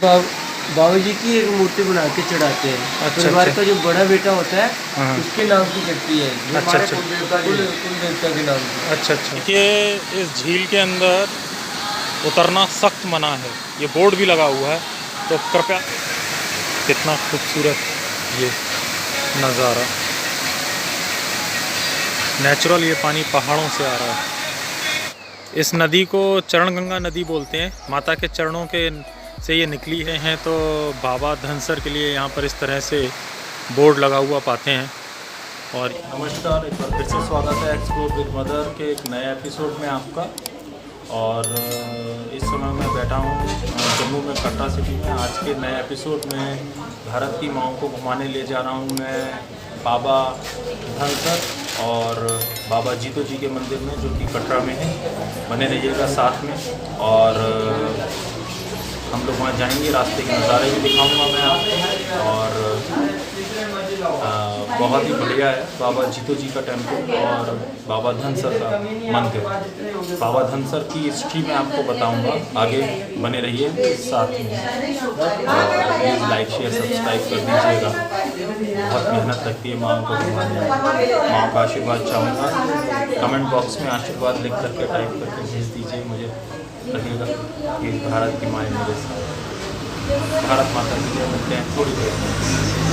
बाबा जी की एक मूर्ति बना के चढ़ाते हैं। अच्छा, परिवार अच्छा। का जो बड़ा बेटा होता है हाँ। उसके नाम की चढ़ती है। ये अच्छा, हमारे अच्छा। कुल देवता के नाम की। अच्छा अच्छा। देखिए इस झील के अंदर उतरना सख्त मना है, ये बोर्ड भी लगा हुआ है, तो कृपया। कितना खूबसूरत ये नज़ारा, नेचुरल ये पानी पहाड़ों से आ रहा है। इस नदी को चरण गंगा नदी बोलते हैं, माता के चरणों के से ये निकली हैं, तो बाबा धनसर के लिए यहाँ पर इस तरह से बोर्ड लगा हुआ पाते हैं। और नमस्कार, एक बार फिर से स्वागत है एक्सप्लोर विद मदर के एक नए एपिसोड में आपका। और इस समय मैं बैठा हूँ जम्मू में कटरा सिटी में। आज के नए एपिसोड में भारत की माँओं को घुमाने ले जा रहा हूँ मैं बाबा धनसर और बाबा जीतो जी के मंदिर में, जो कि कटरा में है। बने रहिएगा साथ में, और हम लोग वहाँ जाएंगे, रास्ते के नज़ारे भी दिखाऊंगा मैं आपको। और बहुत ही बढ़िया है बाबा जीतो जी का टेम्पल और बाबा धनसर का मंदिर। बाबा धनसर की हिस्ट्री मैं आपको बताऊंगा, आगे बने रहिए साथ में। और प्लीज़ लाइक शेयर सब्सक्राइब कर दीजिएगा। बहुत मेहनत लगती है माँ को घुमाने, माँ का आशीर्वाद चाहूँगा। कमेंट बॉक्स में आशीर्वाद लिख करके टाइप करके भेज दीजिए, मुझे लगेगा कि भारत की माएँ मेरे साथ। भारत माता की जय। मिलते हैं थोड़ी देर में।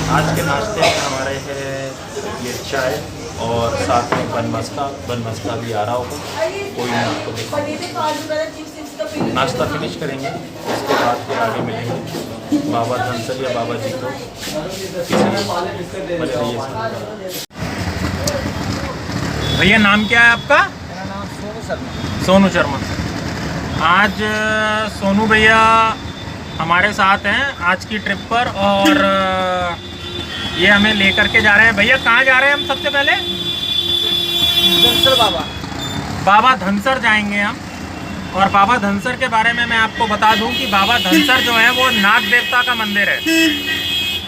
आज के नाश्ते में हमारे है ये चाय और साथ में बन मस्का भी आ रहा होगा, कोई मैं आपको दिखाऊंगा। नाश्ता फिनिश करेंगे, उसके बाद फिर आगे मिलेंगे बाबा धनसर या बाबा जी को। भैया नाम क्या है आपका? मेरा नाम सोनू शर्मा। सोनू शर्मा। आज सोनू भैया हमारे साथ हैं आज की ट्रिप पर, और ये हमें लेकर के जा रहे हैं। भैया कहाँ जा रहे हैं हम? सबसे पहले धनसर बाबा धनसर जाएंगे हम। और बाबा धनसर के बारे में मैं आपको बता दूं कि बाबा धनसर जो है वो नाग देवता का मंदिर है।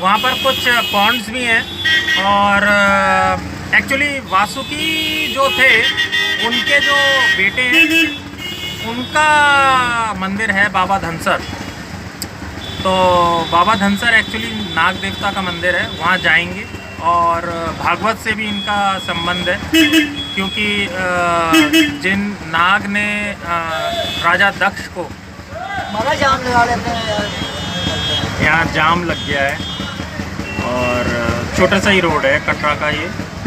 वहाँ पर कुछ पॉन्ड्स भी हैं, और एक्चुअली वासुकी जो थे उनके जो बेटे हैं उनका मंदिर है बाबा धनसर। तो बाबा धनसर एक्चुअली नाग देवता का मंदिर है, वहाँ जाएंगे। और भागवत से भी इनका संबंध है, क्योंकि जिन नाग ने राजा दक्ष को जाम लगा लेते हैं यार। यहाँ जाम लग गया है, और छोटा सा ही रोड है कटरा का, ये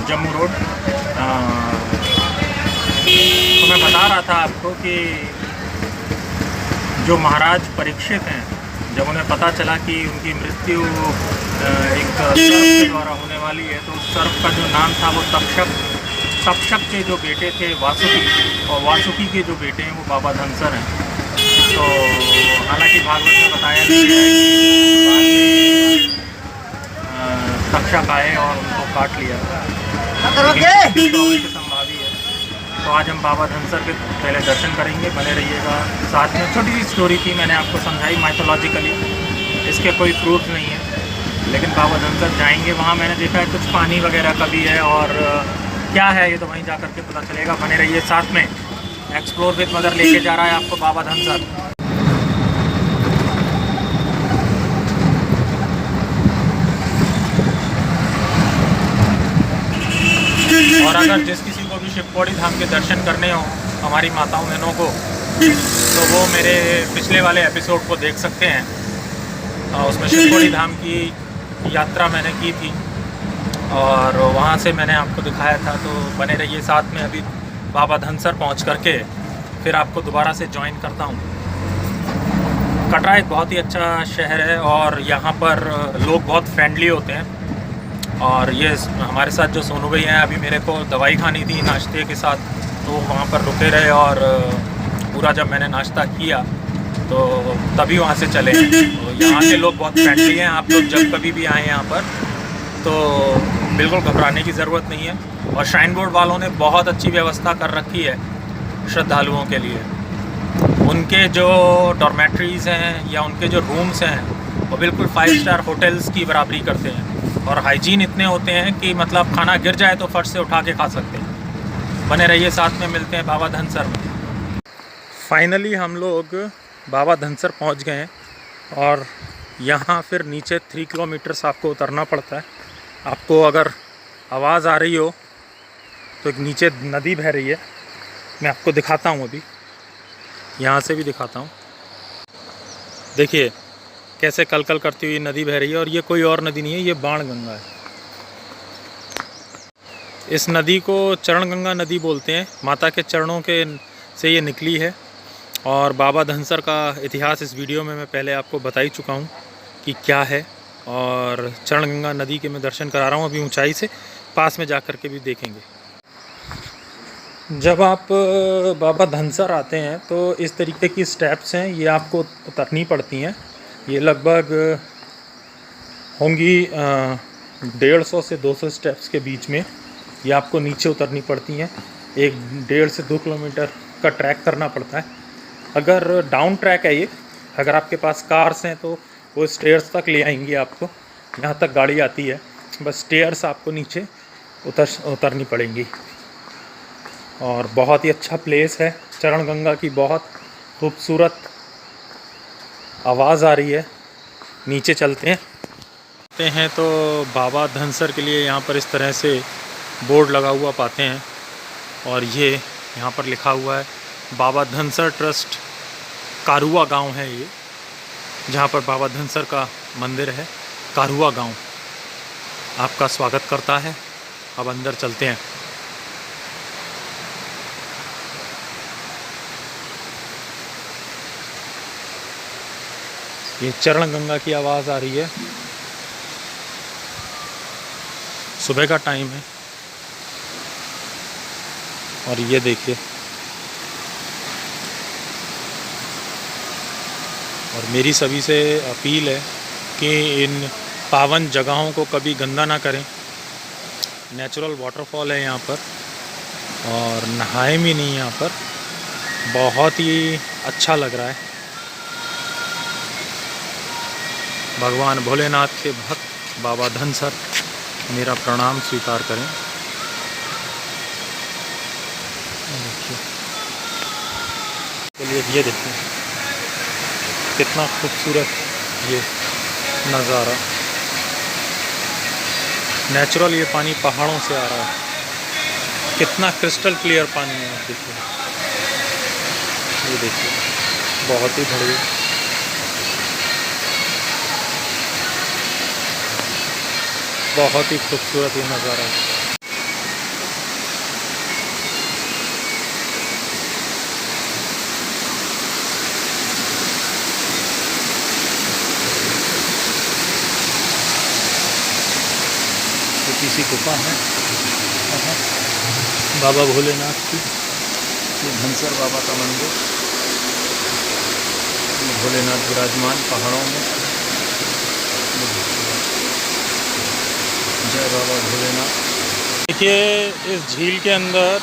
जम्मू रोड। तो मैं बता रहा था आपको कि जो महाराज परीक्षित हैं, जब उन्हें पता चला कि उनकी मृत्यु एक सर्प के द्वारा होने वाली है, तो उस सर्प का जो नाम था वो तक्षक के जो बेटे थे वासुकी, और वासुकी के जो बेटे हैं वो बाबा धनसर हैं। तो हालांकि भागवत में बताया गया है कि तक्षक आए और उनको काट लिया, संभावी है। तो आज हम बाबा धनसर के पहले दर्शन करेंगे, बने रहिएगा साथ में। छोटी सी स्टोरी थी, मैंने आपको समझाई माइथोलॉजिकली, इसके कोई प्रूफ नहीं है, लेकिन बाबा धनसर जाएंगे। वहाँ मैंने देखा है कुछ पानी वगैरह का भी है, और क्या है ये तो वहीं जा कर के पता चलेगा। बने रहिए साथ में, एक्सप्लोर विद मदर लेके जा रहा है आपको बाबा धनसर। और अगर जिस किसी को भी शिवखोड़ी धाम के दर्शन करने हो हमारी माताओं बहनों को, तो वो मेरे पिछले वाले एपिसोड को देख सकते हैं। उसमें शिवखोड़ी धाम की यात्रा मैंने की थी, और वहाँ से मैंने आपको दिखाया था। तो बने रहिए साथ में। अभी बाबा धनसर पहुँच करके फिर आपको दोबारा से ज्वाइन करता हूँ। कटरा एक बहुत ही अच्छा शहर है, और यहाँ पर लोग बहुत फ्रेंडली होते हैं। और ये हमारे साथ जो सोनू भाई हैं, अभी मेरे को दवाई खानी थी नाश्ते के साथ, तो वहाँ पर रुके रहे, और पूरा जब मैंने नाश्ता किया तो तभी वहाँ से चले। तो यहाँ के लोग बहुत फ्रेंडली हैं। आप लोग जब कभी भी आएँ यहाँ पर तो बिल्कुल घबराने की ज़रूरत नहीं है। और श्राइन बोर्ड वालों ने बहुत अच्छी व्यवस्था कर रखी है श्रद्धालुओं के लिए। उनके जो डॉर्मेट्रीज़ हैं या उनके जो रूम्स हैं वो बिल्कुल 5 स्टार होटल्स की बराबरी करते हैं, और हाइजीन इतने होते हैं कि मतलब खाना गिर जाए तो फर्श से उठा के खा सकते हैं। बने रहिए साथ में, मिलते हैं बाबा धनसर में। फाइनली हम लोग बाबा धनसर पहुंच गए हैं, और यहाँ फिर नीचे 3 किलोमीटर्स आपको उतरना पड़ता है। आपको अगर आवाज़ आ रही हो तो एक नीचे नदी बह रही है, मैं आपको दिखाता हूँ, अभी यहाँ से भी दिखाता हूँ। देखिए कैसे कलकल करती हुई नदी बह रही है, और ये कोई और नदी नहीं है, ये बाणगंगा है। इस नदी को चरणगंगा नदी बोलते हैं। माता के चरणों के से ये निकली है, और बाबा धनसर का इतिहास इस वीडियो में मैं पहले आपको बता ही चुका हूँ कि क्या है। और चरणगंगा नदी के मैं दर्शन करा रहा हूँ अभी ऊंचाई से, पास में जा कर के भी देखेंगे। जब आप बाबा धनसर आते हैं तो इस तरीके की स्टेप्स हैं, ये आपको उतरनी पड़ती हैं। ये लगभग होंगी 150 से 200 स्टेप्स के बीच में, ये आपको नीचे उतरनी पड़ती हैं। 1.5 से 2 किलोमीटर का ट्रैक करना पड़ता है। अगर डाउन ट्रैक है ये, अगर आपके पास कार्स हैं तो वो स्टेयर्स तक ले आएंगी आपको, यहाँ तक गाड़ी आती है, बस स्टेयर्स आपको नीचे उतरनी पड़ेंगी। और बहुत ही अच्छा प्लेस है, चरणगंगा की बहुत खूबसूरत आवाज़ आ रही है। नीचे चलते हैं तो बाबा धनसर के लिए यहाँ पर इस तरह से बोर्ड लगा हुआ पाते हैं, और ये यहाँ पर लिखा हुआ है बाबा धनसर ट्रस्ट कारुआ गांव है ये, जहाँ पर बाबा धनसर का मंदिर है। कारुआ गांव आपका स्वागत करता है। अब अंदर चलते हैं। ये चरणगंगा की आवाज़ आ रही है, सुबह का टाइम है, और ये देखिए, और मेरी सभी से अपील है कि इन पावन जगहों को कभी गंदा ना करें। नेचुरल वाटरफॉल है यहाँ पर, और नहाए भी नहीं यहाँ पर, बहुत ही अच्छा लग रहा है। भगवान भोलेनाथ के भक्त बाबा धनसर मेरा प्रणाम स्वीकार करें। चलिए ये देखिए कितना खूबसूरत ये नज़ारा, नेचुरल ये पानी पहाड़ों से आ रहा है, कितना क्रिस्टल क्लियर पानी है। आप देखिए, ये देखिए बहुत ही बढ़िया, बहुत ही खूबसूरत ये नज़ारा है। छोटी सी गुफा है बाबा भोलेनाथ की, ये धनसर बाबा का मंदिर, भोलेनाथ विराजमान पहाड़ों में। जय बाबा भोलेनाथ। देखिए इस झील के अंदर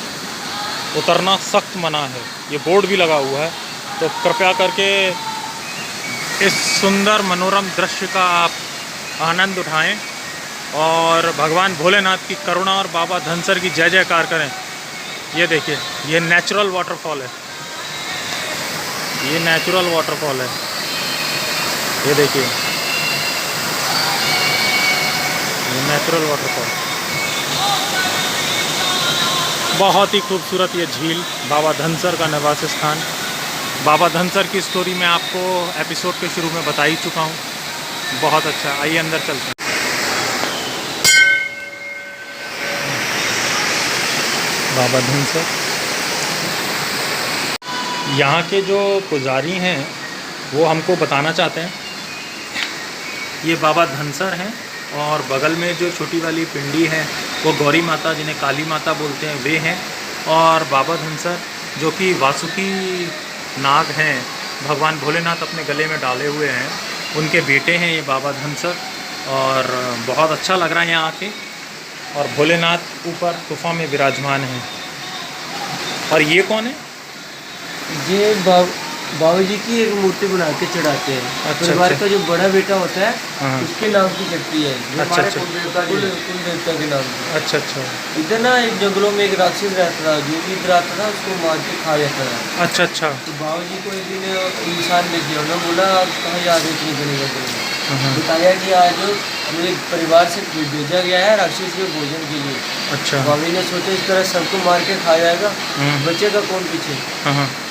उतरना सख्त मना है, ये बोर्ड भी लगा हुआ है, तो कृपया करके इस सुंदर मनोरम दृश्य का आप आनंद उठाएं और भगवान भोलेनाथ की करुणा और बाबा धनसर की जय जयकार करें। ये देखिए ये नेचुरल वाटरफॉल है, ये नेचुरल वाटरफॉल है, ये देखिए ये नेचुरल वाटरफॉल, बहुत ही खूबसूरत ये झील, बाबा धनसर का निवास स्थान। बाबा धनसर की स्टोरी मैं आपको एपिसोड के शुरू में बता ही चुका हूँ, बहुत अच्छा। आइए अंदर चलते हैं। बाबा धनसर, यहाँ के जो पुजारी हैं वो हमको बताना चाहते हैं, ये बाबा धनसर हैं, और बगल में जो छोटी वाली पिंडी है वो गौरी माता, जिन्हें काली माता बोलते हैं, वे हैं। और बाबा धनसर जो कि वासुकी नाग हैं, भगवान भोलेनाथ अपने गले में डाले हुए हैं, उनके बेटे हैं ये बाबा धनसर। और बहुत अच्छा लग रहा है यहाँ आके, और भोलेनाथ ऊपर गुफा में विराजमान हैं। और ये कौन है? ये बाबा जी की एक मूर्ति बना के चढ़ाते हैं। अच्छा, परिवार अच्छा। का जो बड़ा बेटा होता है हाँ। उसके नाम की शक्ति है, जो अच्छा, हमारे अच्छा। कुल देवता के नाम की। अच्छा अच्छा इधर ना एक जंगलों में एक राक्षस रहता था, जो भी इधर आता था उसको मार के खा जाता था। अच्छा अच्छा। तो बाबा जी को एक दिन इंसान देख लिया, उन्होंने बोला आप कहाँ जा रहे हो इतने घने जंगल में? बताया कि आज मेरे परिवार से भेजा गया है राक्षस के भोजन के लिए। अच्छा। बाबा जी ने सोचा इस तरह सबको मार के खा जाएगा, बचेगा कौन पीछे।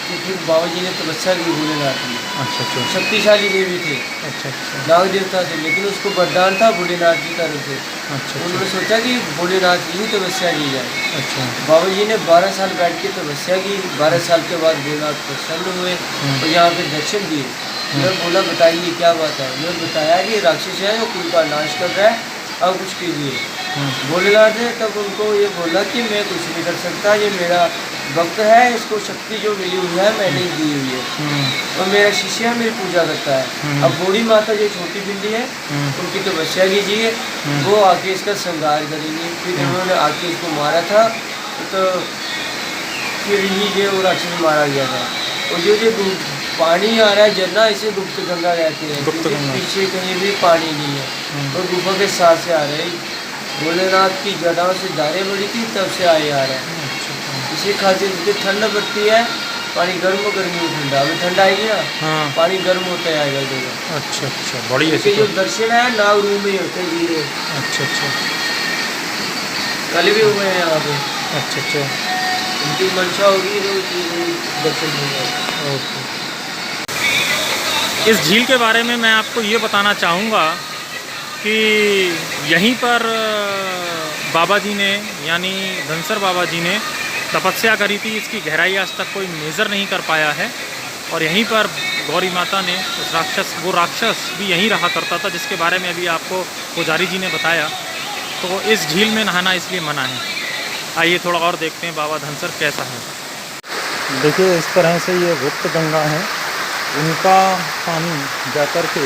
तो फिर बाबा जी ने तपस्या की भोलेनाथ की। अच्छा अच्छा शक्तिशाली देवी थे, अच्छा अच्छा नाग देवता थे, लेकिन उसको वरदान था भोलेनाथ की तरफ से। अच्छा उन्होंने सोचा कि भोलेनाथ की ही तपस्या की जाए। अच्छा बाबा जी ने 12 साल बैठ के तपस्या की। 12 साल के बाद भोलेनाथ प्रसन्न हुए और यहाँ पे दर्शन दिए। मैं बोला बताइए क्या बात है। मैं बताया कि राक्षस है वो कुल का नाश कर रहा है, अब कुछ कीजिए। भोलेनाथ ने तब उनको ये बोला कि मैं कुछ नहीं कर सकता, ये मेरा भक्त है, इसको शक्ति जो मिली हुई है मैंने ही दी हुई है और मेरा शिष्य है, मेरी पूजा करता है। अब बूढ़ी माता जो छोटी बिल्ली है उनकी तपस्या कीजिए, वो आके इसका श्रृंगार करेंगी। फिर उन्होंने आके इसको मारा था, तो फिर ही ये वो राक्षस मारा गया था। और जो पानी आ रहा है झरना, इसे गुप्त गंगा कहते हैं, क्योंकि पीछे कहीं भी पानी नहीं है और गुफा के साथ से आ रहे हैं। भोलेनाथ की जड़ों से धारें बड़ी थी, तब से आए आ रहे हैं। इसी खातिर ठंड पड़ती है, पानी गर्म गर्मी ठंडा, अभी ठंडा आएगी ना, पानी गर्म होता जाएगा जगह। अच्छा अच्छा बड़ी इसके जो दर्शन है नाग रूप में होते हैं जी। अच्छा अच्छा कल भी हुए हैं यहाँ पे। अच्छा अच्छा उनकी मंशा होगी तो दर्शन होगा। ओके। इस झील के बारे में मैं आपको ये बताना चाहूँगा कि यहीं पर बाबा जी ने यानी धनसर बाबा जी ने तपस्या करी थी। इसकी गहराई आज तक कोई मेज़र नहीं कर पाया है और यहीं पर गौरी माता ने उस राक्षस भी यहीं रहा करता था, जिसके बारे में अभी आपको पुजारी जी ने बताया। तो इस झील में नहाना इसलिए मना है। आइए थोड़ा और देखते हैं बाबा धनसर कैसा है। देखिए इस तरह से ये गुप्त गंगा है, इनका पानी जाकर के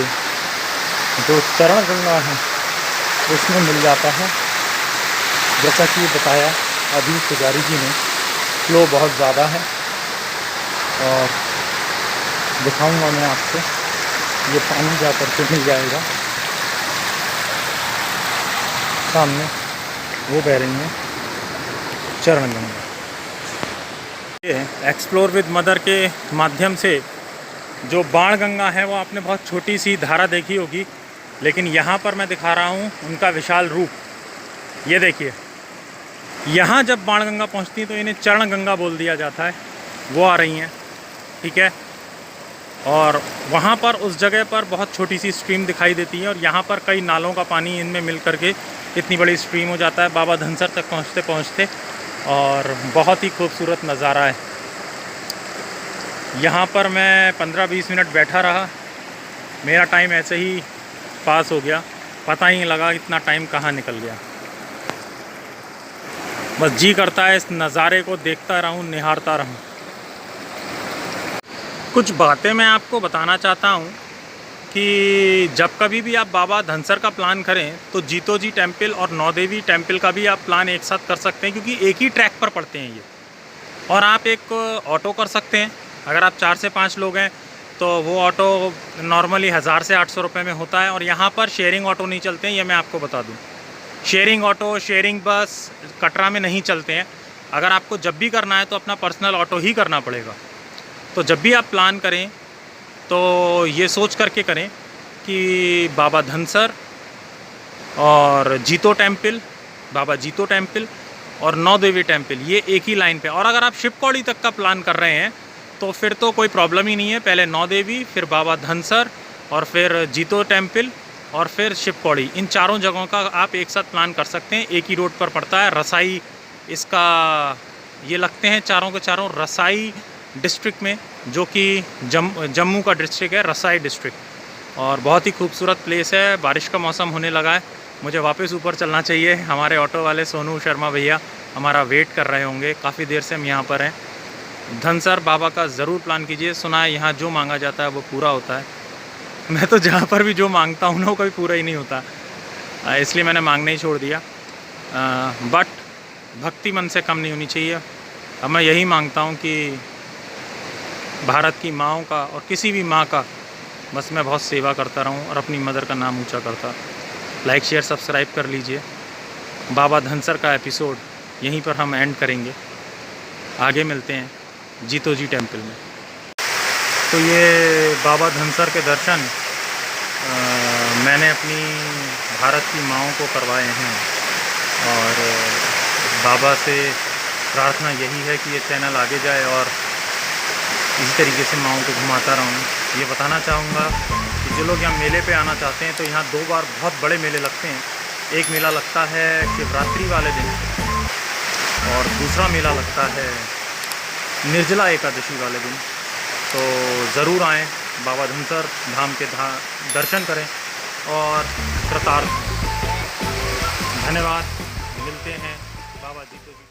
जो चरण गंगा है उसमें मिल जाता है। जैसा कि बताया अभी पुजारी जी ने, फ्लो बहुत ज़्यादा है और दिखाऊंगा मैं आपको, ये पानी जाकर के मिल जाएगा। सामने वो बह रही है चरण गंगा। ये एक्सप्लोर विद मदर के माध्यम से जो बाण गंगा है वो आपने बहुत छोटी सी धारा देखी होगी, लेकिन यहाँ पर मैं दिखा रहा हूँ उनका विशाल रूप। ये देखिए, यहाँ जब बाण गंगा पहुँचती है तो इन्हें चरण गंगा बोल दिया जाता है। वो आ रही हैं, ठीक है। और वहाँ पर उस जगह पर बहुत छोटी सी स्ट्रीम दिखाई देती है और यहाँ पर कई नालों का पानी इनमें मिल करके इतनी बड़ी स्ट्रीम हो जाता है बाबा धनसर तक पहुँचते पहुँचते। और बहुत ही खूबसूरत नज़ारा है। यहाँ पर मैं 15-20 मिनट बैठा रहा, मेरा टाइम ऐसे ही पास हो गया, पता ही नहीं लगा इतना टाइम कहाँ निकल गया। बस जी करता है इस नज़ारे को देखता रहूं, निहारता रहूं। कुछ बातें मैं आपको बताना चाहता हूं कि जब कभी भी आप बाबा धनसर का प्लान करें तो जीतो जी टेम्पल और नौदेवी टेम्पल का भी आप प्लान एक साथ कर सकते हैं, क्योंकि एक ही ट्रैक पर पड़ते हैं ये। और आप एक ऑटो कर सकते हैं, अगर आप 4 से 5 लोग हैं तो वो ऑटो नॉर्मली 1000 से 800 रुपये में होता है। और यहाँ पर शेयरिंग ऑटो नहीं चलते हैं, ये मैं आपको बता दूँ। शेयरिंग ऑटो, शेयरिंग बस कटरा में नहीं चलते हैं। अगर आपको जब भी करना है तो अपना पर्सनल ऑटो ही करना पड़ेगा। तो जब भी आप प्लान करें तो ये सोच करके करें कि बाबा धनसर और जीतो टेम्पल, बाबा जीतो टेम्पल और नौदेवी टेम्पल, ये एक ही लाइन पे। और अगर आप शिवकौड़ी तक का प्लान कर रहे हैं तो फिर तो कोई प्रॉब्लम ही नहीं है। पहले नौदेवी, फिर बाबा धनसर और फिर जीतो टेम्पल और फिर शिवकौड़ी, इन चारों जगहों का आप एक साथ प्लान कर सकते हैं। एक ही रोड पर पड़ता है। रसाई इसका ये लगते हैं चारों के चारों रसाई डिस्ट्रिक्ट में, जो कि जम्मू का डिस्ट्रिक्ट है, रसाई डिस्ट्रिक्ट। और बहुत ही खूबसूरत प्लेस है। बारिश का मौसम होने लगा है, मुझे वापस ऊपर चलना चाहिए। हमारे ऑटो वाले सोनू शर्मा भैया हमारा वेट कर रहे होंगे, काफ़ी देर से हम यहाँ पर हैं। धनसर बाबा का ज़रूर प्लान कीजिए। सुना है यहाँ जो मांगा जाता है वो पूरा होता है। मैं तो जहाँ पर भी जो मांगता हूँ ना वो कभी पूरा ही नहीं होता, इसलिए मैंने मांगना ही छोड़ दिया। बट भक्ति मन से कम नहीं होनी चाहिए। अब मैं यही मांगता हूँ कि भारत की माँओं का और किसी भी माँ का बस मैं बहुत सेवा करता रहूँ और अपनी मदर का नाम ऊंचा करता। लाइक शेयर सब्सक्राइब कर लीजिए। बाबा धनसर का एपिसोड यहीं पर हम एंड करेंगे, आगे मिलते हैं जीतो जी टेम्पल में। तो ये बाबा धनसर के दर्शन मैंने अपनी भारत की माँओं को करवाए हैं और बाबा से प्रार्थना यही है कि ये चैनल आगे जाए और इसी तरीके से माँओं को घुमाता रहूँ। ये बताना चाहूँगा कि जो लोग यहाँ मेले पे आना चाहते हैं तो यहाँ 2 बार बहुत बड़े मेले लगते हैं। एक मेला लगता है शिवरात्रि वाले दिन और दूसरा मेला लगता है निर्जला एकादशी वाले दिन। तो ज़रूर आएँ, बाबा धनसर धाम के दर्शन करें और कृतार्थ। धन्यवाद। मिलते हैं बाबा जी को।